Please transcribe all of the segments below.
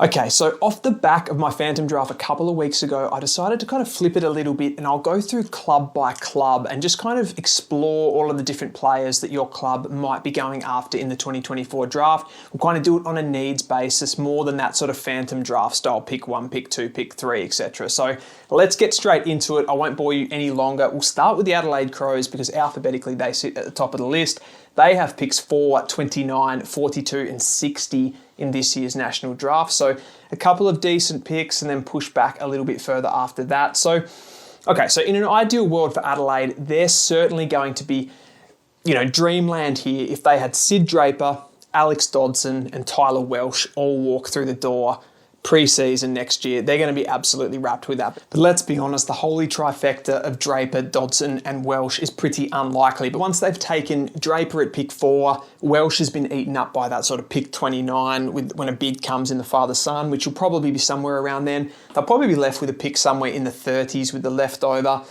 Okay, so off the back of my Phantom draft a couple of weeks ago, I decided to kind of flip it a little bit and I'll go through club by club and just kind of explore all of the different players that your club might be going after in the 2024 draft. We'll kind of do it on a needs basis more than that sort of Phantom draft style, pick 1, pick 2, pick 3, etc. So let's get straight into it. I won't bore you any longer. We'll start with the Adelaide Crows because alphabetically they sit at the top of the list. They have picks 4, 29, 42 and 60 in this year's national draft. So a couple of decent picks and then push back a little bit further after that. So, okay, so in an ideal world for Adelaide, they're certainly going to be, dreamland here if they had Sid Draper, Alex Dodson and Tyler Welsh all walk through the door pre-season next year. They're going to be absolutely wrapped with that. But let's be honest, the holy trifecta of Draper, Dodson and Welsh is pretty unlikely. But once they've taken Draper at pick 4, Welsh has been eaten up by that sort of pick 29 when a bid comes in the father-son, which will probably be somewhere around then. They'll probably be left with a pick somewhere in the 30s with the leftover.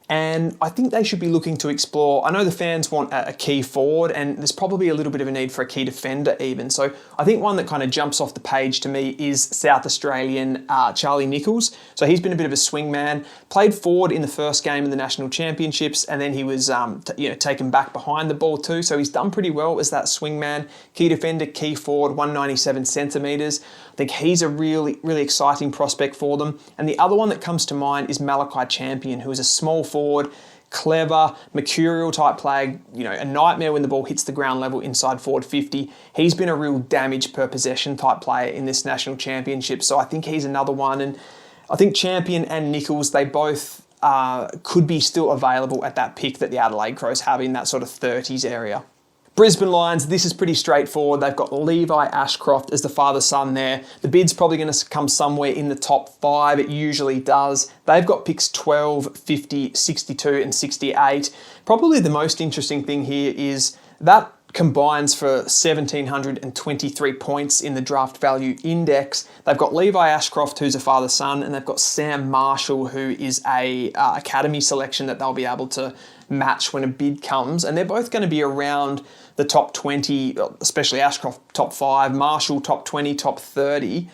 And I think they should be looking to explore. I know the fans want a key forward and there's probably a little bit of a need for a key defender even. So I think one that kind of jumps off the page to me is South Australian Charlie Nichols. So he's been a bit of a swing man, played forward in the first game in the National Championships and then he was taken back behind the ball too. So he's done pretty well as that swing man, key defender, key forward, 197 centimetres. I think he's a really, really exciting prospect for them. And the other one that comes to mind is Malachi Champion, who is a small forward, clever, mercurial type player, a nightmare when the ball hits the ground level inside forward 50. He's been a real damage per possession type player in this national championship. So I think he's another one. And I think Champion and Nichols, they both could be still available at that pick that the Adelaide Crows have in that sort of 30s area. Brisbane Lions, this is pretty straightforward. They've got Levi Ashcroft as the father-son there. The bid's probably going to come somewhere in the top 5. It usually does. They've got picks 12, 50, 62 and 68. Probably the most interesting thing here is that combines for 1,723 points in the draft value index. They've got Levi Ashcroft, who's a father-son, and they've got Sam Marshall, who is a academy selection that they'll be able to match when a bid comes. And they're both going to be around the top 20, especially Ashcroft top 5, Marshall top 20, top 30.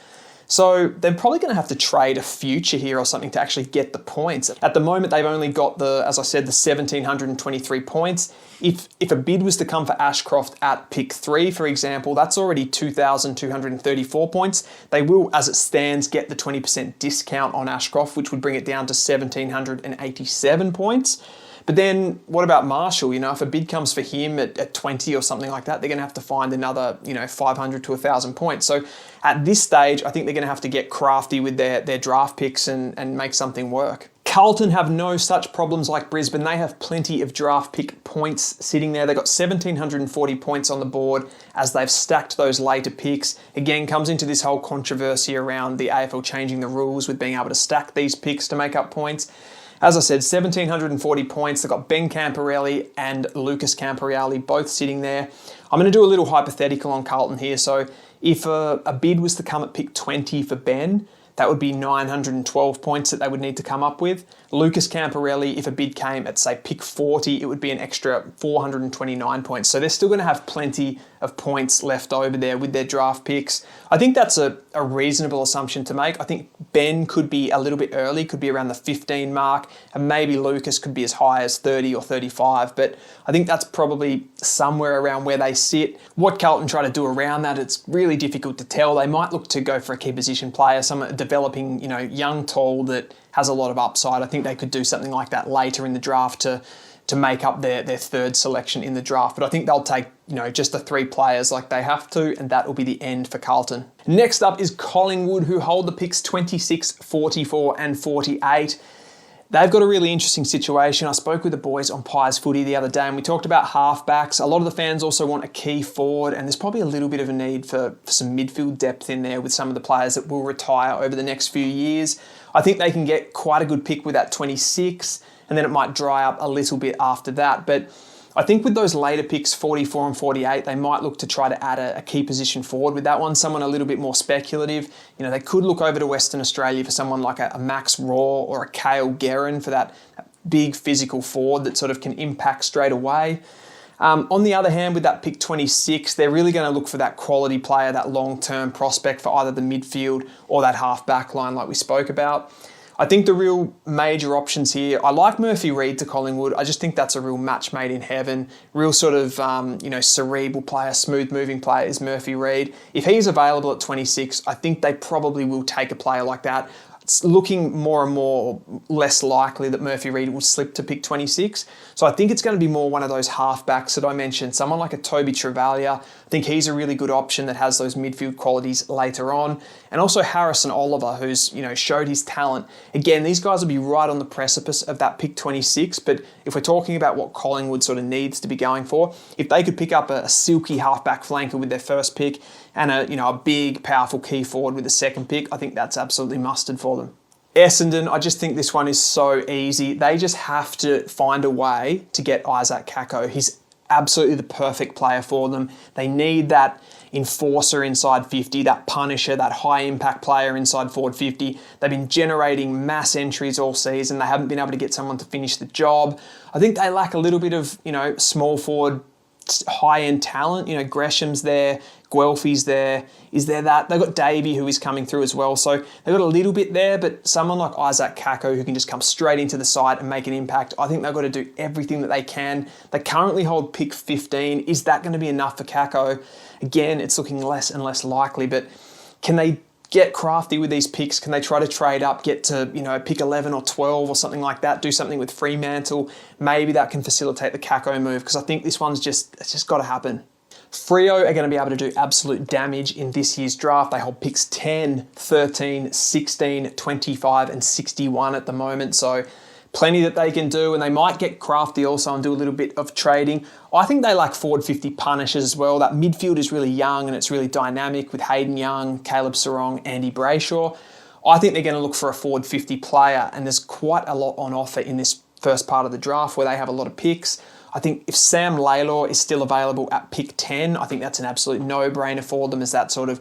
So they're probably going to have to trade a future here or something to actually get the points. At the moment, they've only got as I said, the 1,723 points. If a bid was to come for Ashcroft at pick 3, for example, that's already 2,234 points. They will, as it stands, get the 20% discount on Ashcroft, which would bring it down to 1,787 points. But then what about Marshall? If a bid comes for him at 20 or something like that, they're going to have to find another, 500 to 1,000 points. So at this stage, I think they're going to have to get crafty with their draft picks and make something work. Carlton have no such problems like Brisbane. They have plenty of draft pick points sitting there. They've got 1,740 points on the board as they've stacked those later picks. Again, comes into this whole controversy around the AFL changing the rules with being able to stack these picks to make up points. As I said, 1,740 points. They've got Ben Camporelli and Lucas Camporelli both sitting there. I'm going to do a little hypothetical on Carlton here. So if a bid was to come at pick 20 for Ben, that would be 912 points that they would need to come up with. Lucas Camporelli, if a bid came at, say, pick 40, it would be an extra 429 points. So they're still going to have plenty of points left over there with their draft picks. I think that's a reasonable assumption to make. I think Ben could be a little bit early, could be around the 15 mark, and maybe Lucas could be as high as 30 or 35, but I think that's probably somewhere around where they sit. What Carlton try to do around that, it's really difficult to tell. They might look to go for a key position player, someone developing, young, tall that has a lot of upside. I think they could do something like that later in the draft to make up their third selection in the draft. But I think they'll take, just the 3 players like they have to, and that will be the end for Carlton. Next up is Collingwood, who hold the picks 26, 44 and 48. They've got a really interesting situation. I spoke with the boys on Pies Footy the other day and we talked about halfbacks. A lot of the fans also want a key forward and there's probably a little bit of a need for some midfield depth in there with some of the players that will retire over the next few years. I think they can get quite a good pick with that 26 and then it might dry up a little bit after that. But I think with those later picks, 44 and 48, they might look to try to add a key position forward with that one, someone a little bit more speculative. They could look over to Western Australia for someone like a Max Raw or a Cale Guerin for that big physical forward that sort of can impact straight away. On the other hand, with that pick 26, they're really going to look for that quality player, that long-term prospect for either the midfield or that half-back line like we spoke about. I think the real major options here, I like Murphy Reid to Collingwood. I just think that's a real match made in heaven. Real sort of, cerebral player, smooth-moving player is Murphy Reid. If he's available at 26, I think they probably will take a player like that. It's looking more and more less likely that Murphy Reid will slip to pick 26. So I think it's going to be more one of those halfbacks that I mentioned. Someone like a Toby Travalia. I think he's a really good option that has those midfield qualities later on. And also Harrison Oliver, who's, showed his talent. Again, these guys will be right on the precipice of that pick 26. But if we're talking about what Collingwood sort of needs to be going for, if they could pick up a silky halfback flanker with their first pick and a big, powerful key forward with the second pick, I think that's absolutely mustard for them. Essendon, I just think this one is so easy. They just have to find a way to get Isaac Kako. He's absolutely the perfect player for them. They need that enforcer inside 50, that punisher, that high-impact player inside forward 50. They've been generating mass entries all season. They haven't been able to get someone to finish the job. I think they lack a little bit of, small forward, high-end talent. Gresham's there, Guelphy's there. Is there that? They've got Davey, who is coming through as well. So they've got a little bit there, but someone like Isaac Kako, who can just come straight into the side and make an impact, I think they've got to do everything that they can. They currently hold pick 15. Is that going to be enough for Kako? Again, it's looking less and less likely, but can they get crafty with these picks? Can they try to trade up, get to, pick 11 or 12 or something like that, do something with Fremantle? Maybe that can facilitate the Kako move, because I think this one's it's just got to happen. Freo are going to be able to do absolute damage in this year's draft. They hold picks 10, 13, 16, 25 and 61 at the moment. So plenty that they can do, and they might get crafty also and do a little bit of trading. I think they lack forward 50 punishers as well. That midfield is really young and it's really dynamic with Hayden Young, Caleb Sarong, Andy Brayshaw. I think they're going to look for a forward 50 player, and there's quite a lot on offer in this first part of the draft where they have a lot of picks. I think if Sam Laylor is still available at pick 10, I think that's an absolute no-brainer for them as that sort of,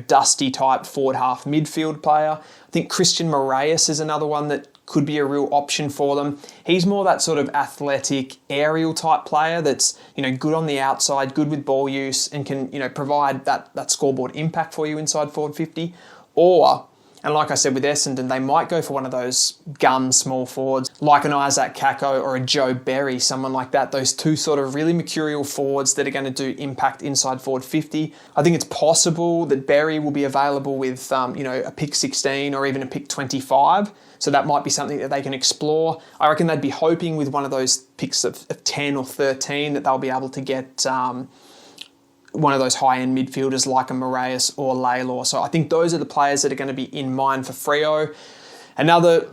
dusty type forward half midfield player. I think Christian Moraes is another one that could be a real option for them. He's more that sort of athletic aerial type player that's, good on the outside, good with ball use, and can, provide that scoreboard impact for you inside forward 50. And like I said with Essendon, they might go for one of those gun small forwards, like an Isaac Kako or a Joe Berry, someone like that. Those two sort of really mercurial forwards that are going to do impact inside forward 50. I think it's possible that Berry will be available with, a pick 16 or even a pick 25. So that might be something that they can explore. I reckon they'd be hoping with one of those picks of 10 or 13 that they'll be able to get one of those high-end midfielders like a Moraes or Laylor. So I think those are the players that are going to be in mind for Freo. Another,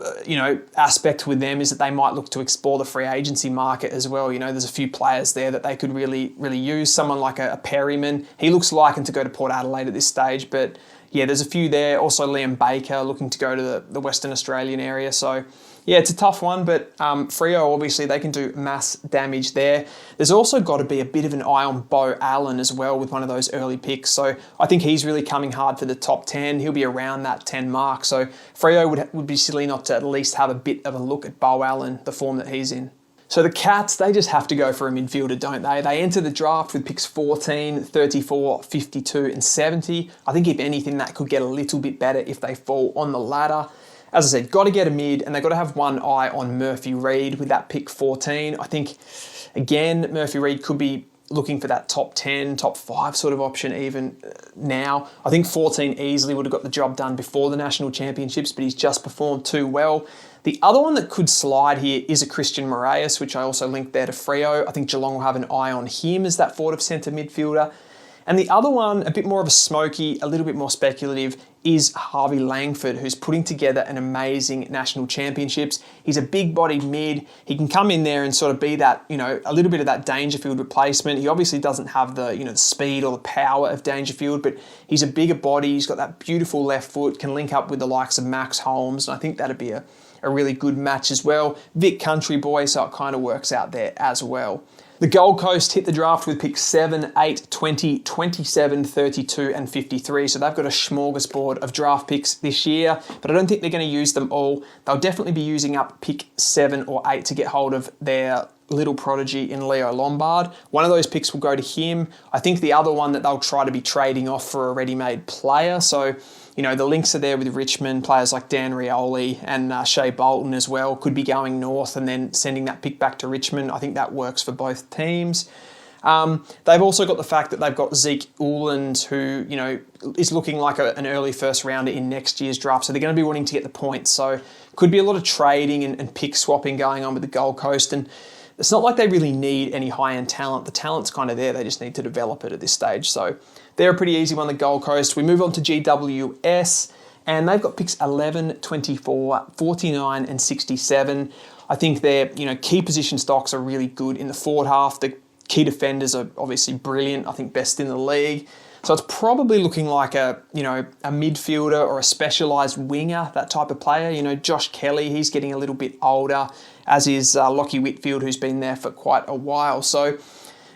aspect with them is that they might look to explore the free agency market as well. There's a few players there that they could really, really use. Someone like a Perryman. He looks liking to go to Port Adelaide at this stage, but yeah, there's a few there. Also Liam Baker looking to go to the Western Australian area. So yeah, it's a tough one, but Freo, obviously, they can do mass damage there. There's also got to be a bit of an eye on Bo Allen as well with one of those early picks. So I think he's really coming hard for the top 10. He'll be around that 10 mark. So Freo would be silly not to at least have a bit of a look at Bo Allen, the form that he's in. So the Cats, they just have to go for a midfielder, don't they? They enter the draft with picks 14, 34, 52 and 70. I think if anything, that could get a little bit better if they fall on the ladder. As I said, got to get a mid, and they've got to have one eye on Murphy Reid with that pick 14. I think, again, Murphy Reid could be looking for that top 10, top 5 sort of option even now. I think 14 easily would have got the job done before the National Championships, but he's just performed too well. The other one that could slide here is a Christian Moraes, which I also linked there to Freo. I think Geelong will have an eye on him as that forward of centre midfielder. And the other one, a bit more of a smoky, a little bit more speculative, is Harvey Langford, who's putting together an amazing national championships. He's a big-bodied mid. He can come in there and sort of be that, a little bit of that Dangerfield replacement. He obviously doesn't have the, the speed or the power of Dangerfield, but he's a bigger body. He's got that beautiful left foot, can link up with the likes of Max Holmes, and I think that'd be a really good match as well. Vic Country boy, so it kind of works out there as well. The Gold Coast hit the draft with picks 7, 8, 20, 27, 32 and 53. So they've got a smorgasbord of draft picks this year, but I don't think they're going to use them all. They'll definitely be using up pick 7 or 8 to get hold of their little prodigy in Leo Lombard. One of those picks will go to him. I think the other one that they'll try to be trading off for a ready-made player. So, the links are there with Richmond, players like Dan Rioli and Shea Bolton as well, could be going north and then sending that pick back to Richmond. I think that works for both teams. They've also got the fact that they've got Zeke Uland, who, is looking like an early first rounder in next year's draft. So they're going to be wanting to get the points. So could be a lot of trading and pick swapping going on with the Gold Coast. And it's not like they really need any high-end talent. The talent's kind of there. They just need to develop it at this stage. So they're a pretty easy one, the Gold Coast. We move on to GWS, and they've got picks 11, 24, 49, and 67. I think their key position stocks are really good in the forward half. The key defenders are obviously brilliant. I think best in the league. So it's probably looking like a midfielder or a specialised winger, that type of player. Josh Kelly, he's getting a little bit older, as is Lockie Whitfield, who's been there for quite a while. So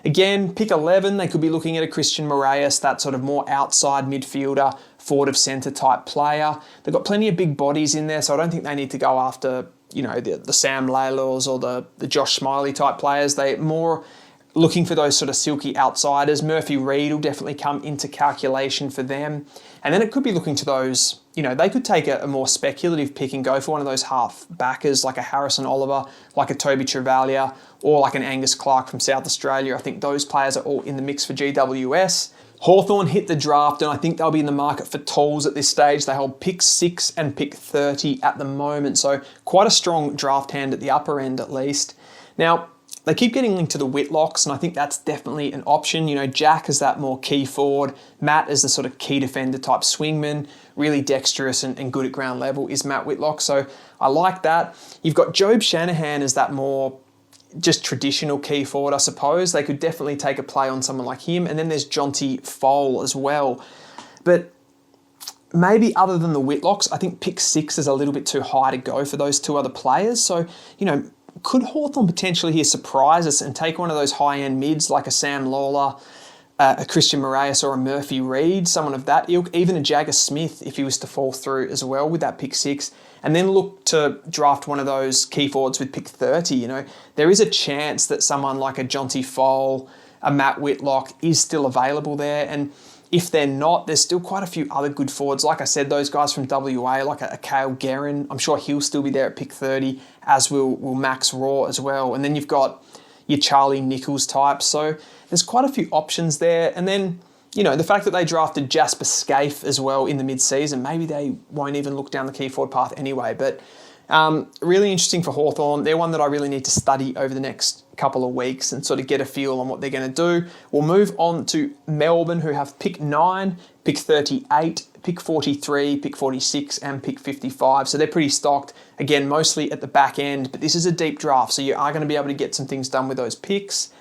again, pick 11, they could be looking at a Christian Moraes, that sort of more outside midfielder, forward of centre type player. They've got plenty of big bodies in there, so I don't think they need to go after, the Sam Laylaws or the Josh Smiley type players. They're more looking for those sort of silky outsiders. Murphy Reid will definitely come into calculation for them. And then it could be looking to those, they could take a more speculative pick and go for one of those half backers like a Harrison Oliver, like a Toby Travalia, or like an Angus Clark from South Australia. I think those players are all in the mix for GWS. Hawthorn hit the draft, and I think they'll be in the market for tools at this stage. They hold pick 6 and pick 30 at the moment, so quite a strong draft hand at the upper end at least. Now, they keep getting linked to the Whitlocks, and I think that's definitely an option. Jack is that more key forward. Matt is the sort of key defender type swingman, really dexterous and good at ground level is Matt Whitlock. So I like that. You've got Job Shanahan as that more just traditional key forward, I suppose. They could definitely take a play on someone like him. And then there's Jonty Fole as well. But maybe other than the Whitlocks, I think pick 6 is a little bit too high to go for those two other players. So, could Hawthorn potentially here surprise us and take one of those high-end mids like a Sam Lawler, a Christian Moraes or a Murphy Reid, someone of that ilk, even a Jagger Smith if he was to fall through as well with that pick 6, and then look to draft one of those key forwards with pick 30. There is a chance that someone like a Jonty Fole, a Matt Whitlock is still available there, and if they're not, there's still quite a few other good forwards. Like I said, those guys from WA, like a Cale Guerin, I'm sure he'll still be there at pick 30, as will Max Raw as well. And then you've got your Charlie Nichols types. So there's quite a few options there. And then, the fact that they drafted Jasper Scaife as well in the mid-season, maybe they won't even look down the key forward path anyway. But really interesting for Hawthorn. They're one that I really need to study over the next couple of weeks and sort of get a feel on what they're going to do. We'll move on to Melbourne, who have pick 9, pick 38, pick 43, pick 46, and pick 55. So they're pretty stocked, again, mostly at the back end, but this is a deep draft, so you are going to be able to get some things done with those picks.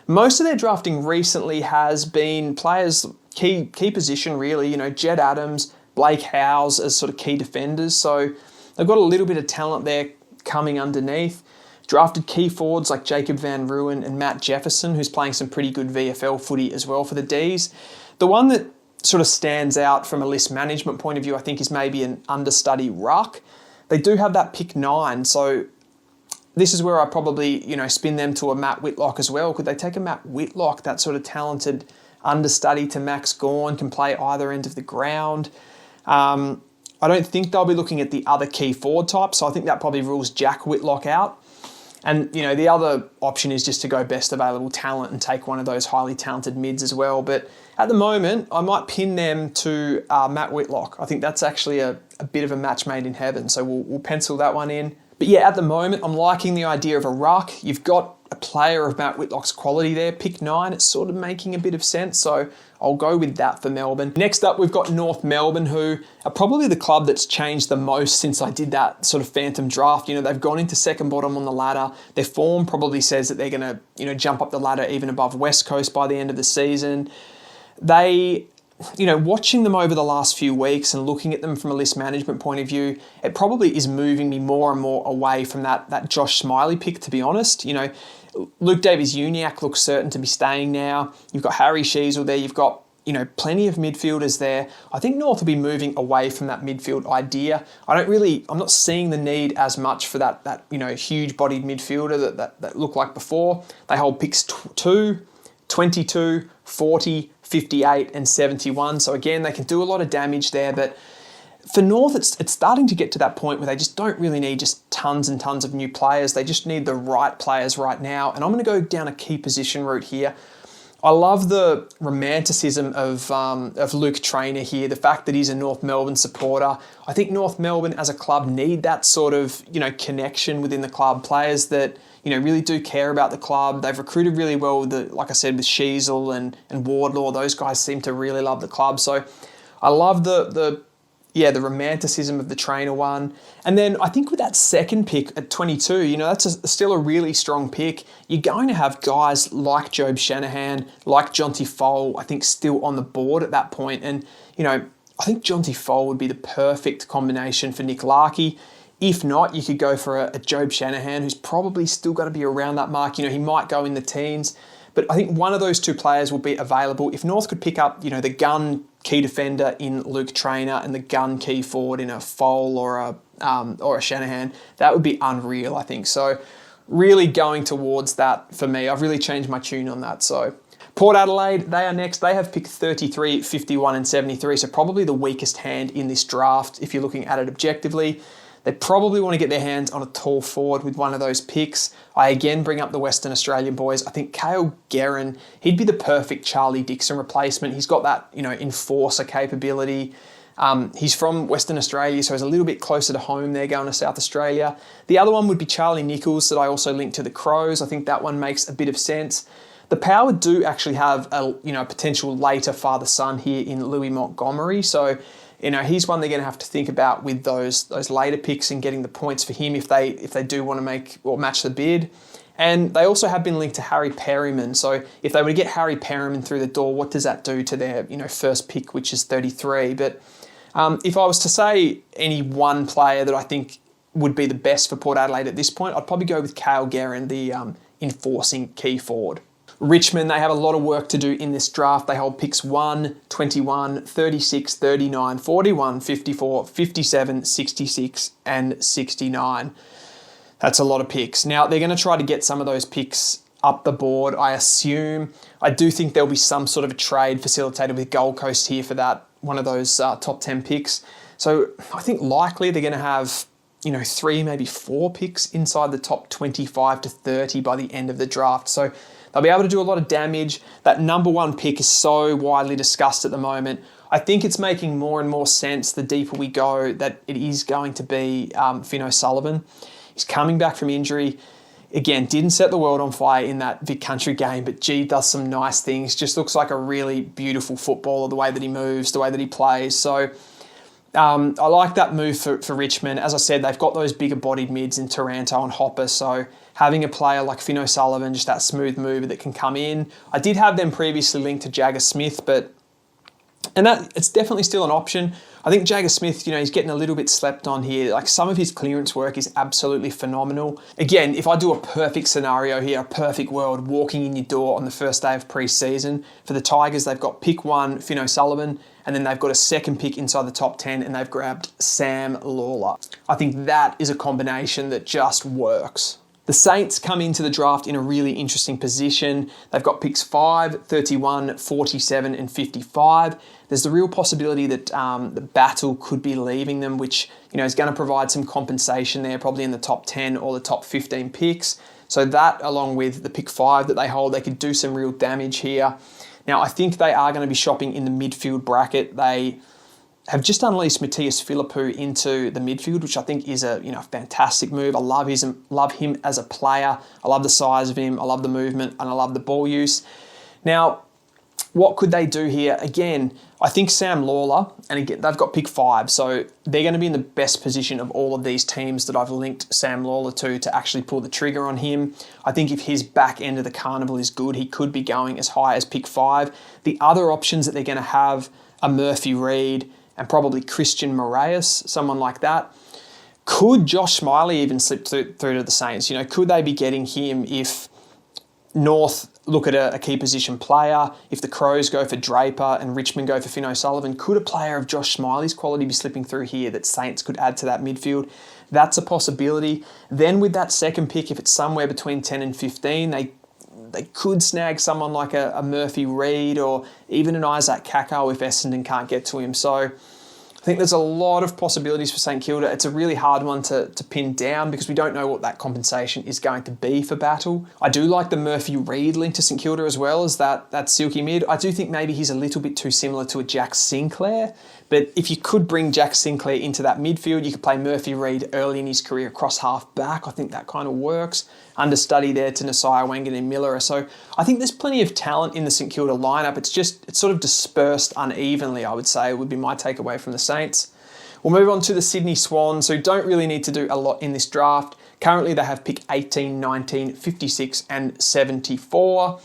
Most of their drafting recently has been players, key position really, Jed Adams, Blake Howes as sort of key defenders. So they've got a little bit of talent there coming underneath. Drafted key forwards like Jacob Van Ruin and Matt Jefferson, who's playing some pretty good VFL footy as well for the Ds. The one that sort of stands out from a list management point of view, I think, is maybe an understudy ruck. They do have that pick 9, so this is where I probably, spin them to a Matt Whitlock as well. Could they take a Matt Whitlock, that sort of talented understudy to Max Gawn, can play either end of the ground? I don't think they'll be looking at the other key forward type, so I think that probably rules Jack Whitlock out. And, the other option is just to go best available talent and take one of those highly talented mids as well. But at the moment, I might pin them to Matt Whitlock. I think that's actually a bit of a match made in heaven, so we'll pencil that one in. But yeah, at the moment, I'm liking the idea of a ruck. You've got a player of Matt Whitlock's quality there, pick 9. It's sort of making a bit of sense, so I'll go with that for Melbourne. Next up, we've got North Melbourne, who are probably the club that's changed the most since I did that sort of phantom draft. They've gone into second bottom on the ladder. Their form probably says that they're going to, jump up the ladder even above West Coast by the end of the season. They, watching them over the last few weeks and looking at them from a list management point of view, it probably is moving me more and more away from that Josh Smiley pick, to be honest. Luke Davies-Uniacke looks certain to be staying now. You've got Harry Sheasel there. You've got, plenty of midfielders there. I think North will be moving away from that midfield idea. I'm not seeing the need as much for that huge-bodied midfielder that looked like before. They hold picks 2, 22, 40, 58 and 71. So again, they can do a lot of damage there, but for North, it's starting to get to that point where they just don't really need just tons and tons of new players. They just need the right players right now. And I'm going to go down a key position route here. I love the romanticism of Luke Traynor here, the fact that he's a North Melbourne supporter. I think North Melbourne as a club need that sort of, connection within the club. Players that, really do care about the club. They've recruited really well, like I said, with Sheasel and Wardlaw. Those guys seem to really love the club. So I love the romanticism of the Traynor one. And then I think with that second pick at 22, that's still a really strong pick. You're going to have guys like Job Shanahan, like Jonty Fole, I think still on the board at that point. And, I think Jonty Fole would be the perfect combination for Nick Larkey. If not, you could go for a Job Shanahan, who's probably still got to be around that mark. He might go in the teens. But I think one of those two players will be available. If North could pick up, the gun key defender in Luke Traynor and the gun key forward in a Fole or a Shanahan, that would be unreal, I think. So really going towards that for me. I've really changed my tune on that. So Port Adelaide, they are next. They have picked 33, 51 and 73. So probably the weakest hand in this draft if you're looking at it objectively. They probably want to get their hands on a tall forward with one of those picks. I again bring up the Western Australian boys. I think Cale Guerin, he'd be the perfect Charlie Dixon replacement. He's got that, enforcer capability. He's from Western Australia, so he's a little bit closer to home there going to South Australia. The other one would be Charlie Nichols that I also linked to the Crows. I think that one makes a bit of sense. The Power do actually have a potential later father-son here in Louis Montgomery, so he's one they're going to have to think about with those later picks and getting the points for him if they do want to make or match the bid. And they also have been linked to Harry Perryman. So if they were to get Harry Perryman through the door, what does that do to their first pick, which is 33? But if I was to say any one player that I think would be the best for Port Adelaide at this point, I'd probably go with Cale Guerin, the enforcing key forward. Richmond, they have a lot of work to do in this draft. They hold picks 1, 21, 36, 39, 41, 54, 57, 66, and 69. That's a lot of picks. Now, they're going to try to get some of those picks up the board, I assume. I do think there'll be some sort of a trade facilitated with Gold Coast here for that, one of those top 10 picks. So I think likely they're going to have 3, maybe 4 picks inside the top 25 to 30 by the end of the draft. So they'll be able to do a lot of damage. That number 1 pick is so widely discussed at the moment. I think it's making more and more sense the deeper we go that it is going to be Finn O'Sullivan. He's coming back from injury. Again, didn't set the world on fire in that Vic Country game, but does some nice things. Just looks like a really beautiful footballer, the way that he moves, the way that he plays. So I like that move for Richmond. As I said, they've got those bigger bodied mids in Taranto and Hopper, so having a player like Finn O'Sullivan, just that smooth mover that can come in. I did have them previously linked to Jagger Smith, it's definitely still an option. I think Jagger Smith, he's getting a little bit slept on here. Like, some of his clearance work is absolutely phenomenal. Again, if I do a perfect scenario here, a perfect world, walking in your door on the first day of pre-season, for the Tigers, they've got pick 1, Finn O'Sullivan, and then they've got a second pick inside the top 10, and they've grabbed Sam Lawler. I think that is a combination that just works. The Saints come into the draft in a really interesting position. They've got picks 5, 31, 47 and 55. There's the real possibility that the Battle could be leaving them, which is going to provide some compensation there, probably in the top 10 or the top 15 picks. So that, along with the pick 5 that they hold, they could do some real damage here. Now, I think they are going to be shopping in the midfield bracket. They have just unleashed Matthias Philippou into the midfield, which I think is a fantastic move. I love him as a player. I love the size of him. I love the movement, and I love the ball use. Now, what could they do here? Again, I think Sam Lawler, and again, they've got pick 5, so they're going to be in the best position of all of these teams that I've linked Sam Lawler to actually pull the trigger on him. I think if his back end of the carnival is good, he could be going as high as pick 5. The other options that they're going to have are Murphy Reed and probably Christian Moraes, someone like that. Could Josh Smiley even slip through to the Saints? Could they be getting him if North look at a key position player, if the Crows go for Draper and Richmond go for Finn O'Sullivan, could a player of Josh Smiley's quality be slipping through here that Saints could add to that midfield? That's a possibility. Then with that second pick, if it's somewhere between 10 and 15, they could snag someone like a Murphy Reid or even an Isaac Kakao if Essendon can't get to him. So I think there's a lot of possibilities for St Kilda. It's a really hard one to pin down because we don't know what that compensation is going to be for Battle. I do like the Murphy Reid link to St Kilda as well as that silky mid. I do think maybe he's a little bit too similar to a Jack Sinclair, but if you could bring Jack Sinclair into that midfield, you could play Murphy Reid early in his career across half back. I think that kind of works. Understudy there to Nasiah Wangan and Miller. So I think there's plenty of talent in the St Kilda lineup. It's sort of dispersed unevenly, I would say, would be my takeaway from the Saints. We'll move on to the Sydney Swans, who don't really need to do a lot in this draft. Currently, they have pick 18, 19, 56, and 74.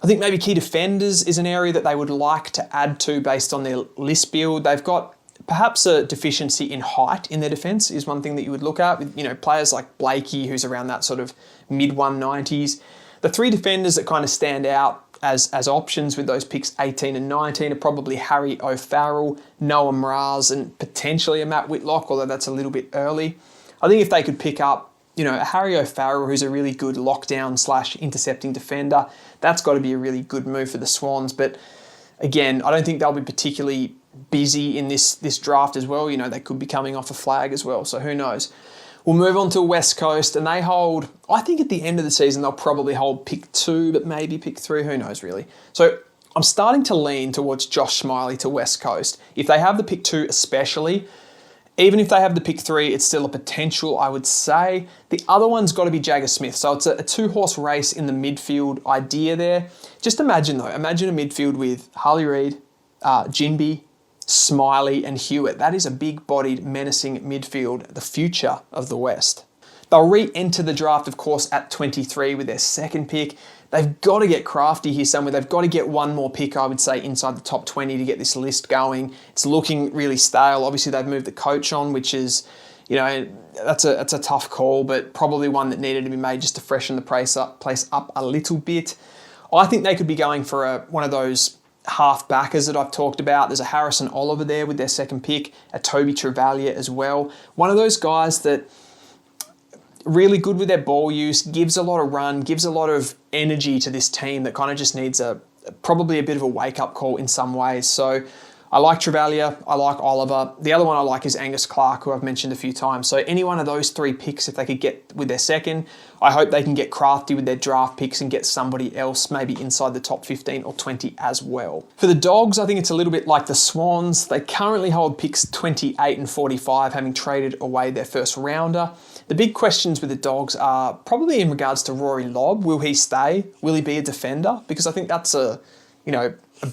I think maybe key defenders is an area that they would like to add to based on their list build. They've got perhaps a deficiency in height in their defence is one thing that you would look at with, players like Blakey, who's around that sort of mid-190s. The three defenders that kind of stand out as options with those picks 18 and 19 are probably Harry O'Farrell, Noah Mraz, and potentially a Matt Whitlock, although that's a little bit early. I think if they could pick up, a Harry O'Farrell, who's a really good lockdown/intercepting defender, that's got to be a really good move for the Swans. But again, I don't think they'll be particularly busy in this draft as well. They could be coming off a flag as well, so who knows. We'll move on to West Coast, and they hold, I think at the end of the season, they'll probably hold pick 2, but maybe pick 3, who knows really. So I'm starting to lean towards Josh Smiley to West Coast. If they have the pick 2 especially, even if they have the pick 3, it's still a potential, I would say. The other one's got to be Jagger Smith. So it's a two-horse race in the midfield idea there. Just imagine a midfield with Harley Reid, Jinby, Smiley and Hewitt. That is a big-bodied, menacing midfield, the future of the West. They'll re-enter the draft, of course, at 23 with their second pick. They've got to get crafty here somewhere. They've got to get one more pick, I would say, inside the top 20 to get this list going. It's looking really stale. Obviously, they've moved the coach on, which is, that's a tough call, but probably one that needed to be made just to freshen the place up a little bit. I think they could be going for one of those half-backers that I've talked about. There's a Harrison Oliver there with their second pick, a Toby Travalia as well. One of those guys that really good with their ball use, gives a lot of run, gives a lot of energy to this team that kind of just needs probably a bit of a wake-up call in some ways. So I like Travalia, I like Oliver. The other one I like is Angus Clark, who I've mentioned a few times. So any one of those three picks, if they could get with their second, I hope they can get crafty with their draft picks and get somebody else maybe inside the top 15 or 20 as well. For the Dogs, I think it's a little bit like the Swans. They currently hold picks 28 and 45, having traded away their first rounder. The big questions with the Dogs are probably in regards to Rory Lobb. Will he stay? Will he be a defender? Because I think that's a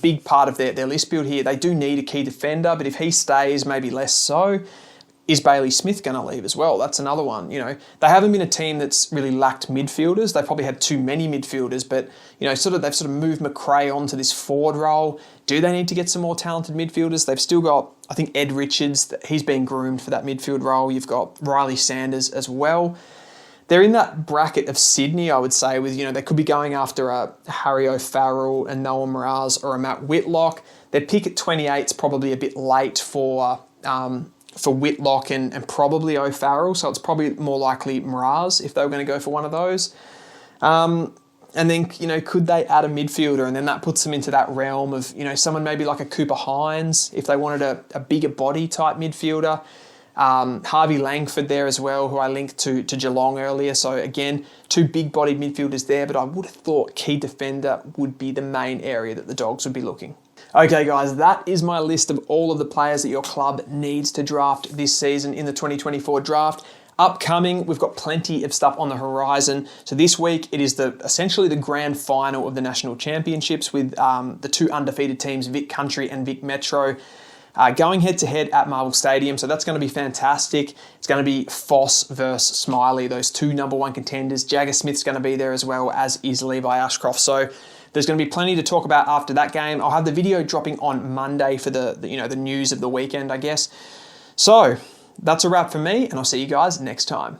big part of their list build here. They do need a key defender, but if he stays, maybe less so. Is Bailey Smith going to leave as well? That's another one. They haven't been a team that's really lacked midfielders. They probably had too many midfielders, but they've sort of moved McRae onto this forward role. Do they need to get some more talented midfielders? They've still got, I think, Ed Richards. He's been groomed for that midfield role. You've got Riley Sanders as well. They're in that bracket of Sydney, I would say, with, they could be going after a Harry O'Farrell, a Noah Mraz, or a Matt Whitlock. Their pick at 28 is probably a bit late for Whitlock and probably O'Farrell, so it's probably more likely Mraz if they were going to go for one of those. And then, could they add a midfielder? And then that puts them into that realm of, someone maybe like a Cooper Hines, if they wanted a bigger body type midfielder. Harvey Langford there as well, who I linked to Geelong earlier. So again, two big-bodied midfielders there, but I would have thought key defender would be the main area that the Dogs would be looking. Okay, guys, that is my list of all of the players that your club needs to draft this season in the 2024 draft. Upcoming, we've got plenty of stuff on the horizon. So this week, it is essentially the grand final of the National Championships with the two undefeated teams, Vic Country and Vic Metro, going head-to-head at Marvel Stadium. So that's going to be fantastic. It's going to be Foss versus Smiley, those two number one contenders. Jagger Smith's going to be there as well, as is Levi Ashcroft. So there's going to be plenty to talk about after that game. I'll have the video dropping on Monday for the news of the weekend, I guess. So that's a wrap for me, and I'll see you guys next time.